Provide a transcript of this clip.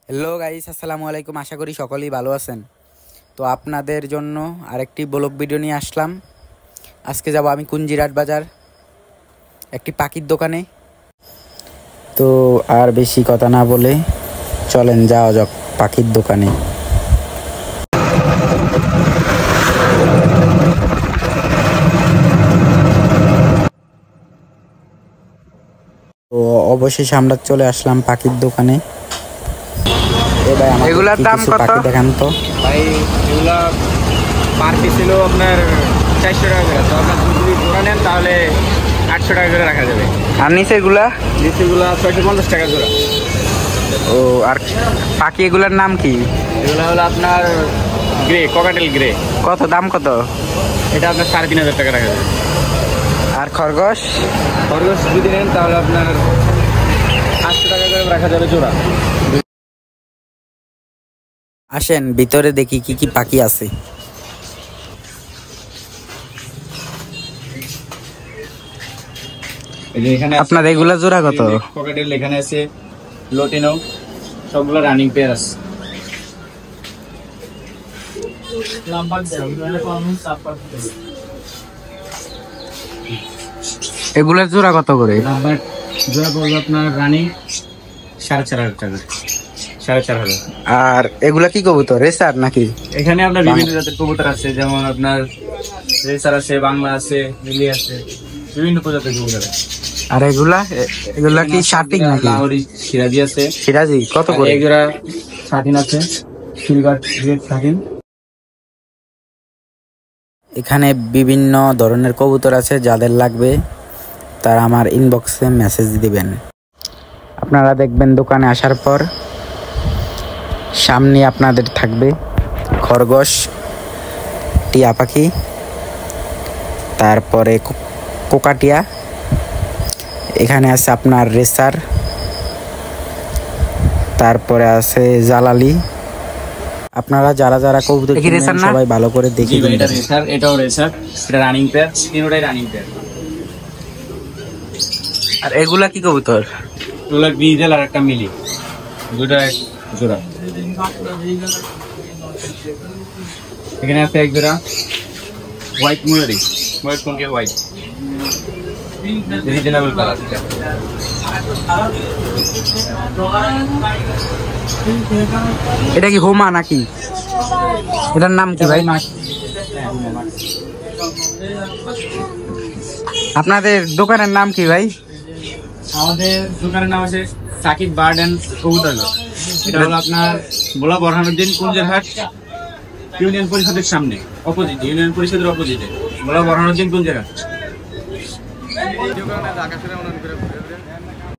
Hello guys, আসসালামু আলাইকুম। আশা করি সকলেই ভালো আছেন। তো আপনাদের জন্য আরেকটি ব্লগ ভিডিও নিয়ে আসলাম। আজকে যাব আমি কুঞ্জিরাট বাজার একটি পাখির দোকানে। তো আর বেশি কথা না বলে চলেন যাওয়া যাক পাখির দোকানে। তো অবশেষে আমরা চলে আসলাম পাখির দোকানে। এগুলার দাম কত? পাখি দেখান তো ভাই এগুলা পার পিস ছিল আপনার 400 টাকা করে। তো আপনার যদি জোড়া নেন তাহলে 800 টাকা করে রাখা যাবে। আর নিচেগুলা 650 টাকা জোড়া। ও, আর পাখি এগুলার নাম কি? এগুলা হলো আপনার গ্রে, ককাটেল গ্রে। কত দাম কত? এটা আপনার 3500 টাকা রাখা যাবে। আর খরগোশ খরগোশ যদি নেন তাহলে আপনার 800 টাকা করে রাখা যাবে জোড়া। আসেন ভিতরে দেখি কি কি পাখি আছে। এখানে আপনার এগুলা জোড়া কত? ককাটেল এখানে আছে, লোটিনো, সবগুলো রানিং পেয়ার আছে। এগুলার জোড়া কত করে? জোড়া পড়বে আপনার রানিং 4,500 টাকা, 4,500। আর এগুলা কি কবুতর, রেসার নাকি? এখানে আপনার বিভিন্ন জাতের কবুতর আছে, যেমন আপনার রেসার আছে, বাংলা আছে, মিলি আছে, বিভিন্ন প্রজাতির কবুতর আছে। আর এগুলা কি শার্টিং নাকি? লাহোরি সিরাজি আছে। সিরাজি কত করে? এক জোড়া শার্টিন আছে, সিলভার রেড শার্টিন। এখানে বিভিন্ন ধরনের কবুতর আছে, যাদের লাগবে তারা আমার ইনবক্সে মেসেজ দিবেন। আপনারা দেখবেন দোকানে আসার পর সামনে আপনাদের থাকবে খরগোশ, টিয়া পাখি, তারপরে কোকাটিয়া, এখানে আছে আপনার রেসার, তারপরে আছে জালালি। আপনারা যারা যারা কবুতর কিনবেন সবাই ভালো করে দেখে এটা রেসার, এটাও রেসার, এটা রানিং পেয়ার, তিনটাই রানিং পেয়ার। আর এগুলা কি কবুতর? এগুলা গ্রিজেল আর একটা মিলি, দুটো এক জোড়া। এখানে আছে এক জোড়া হোয়াইট ময়ূরী, ময়ূর পঙ্খী হোয়াইট, রিজনেবল কালার। এটা কি হোমা নাকি? এটার নাম কি ভাই? আপনাদের দোকানের নাম কি ভাই? আমাদের দোকানের নাম আছে সাকিব বার্ড এন্ড কবুতরঘর। এটা হলো আপনার বোলা বরহানুদ্দিন কুঞ্জেরহাট ইউনিয়ন পরিষদের সামনে, অপোজিট, ইউনিয়ন পরিষদের অপোজিটে বোলা বরহানুদ্দিন কুঞ্জেরহাট।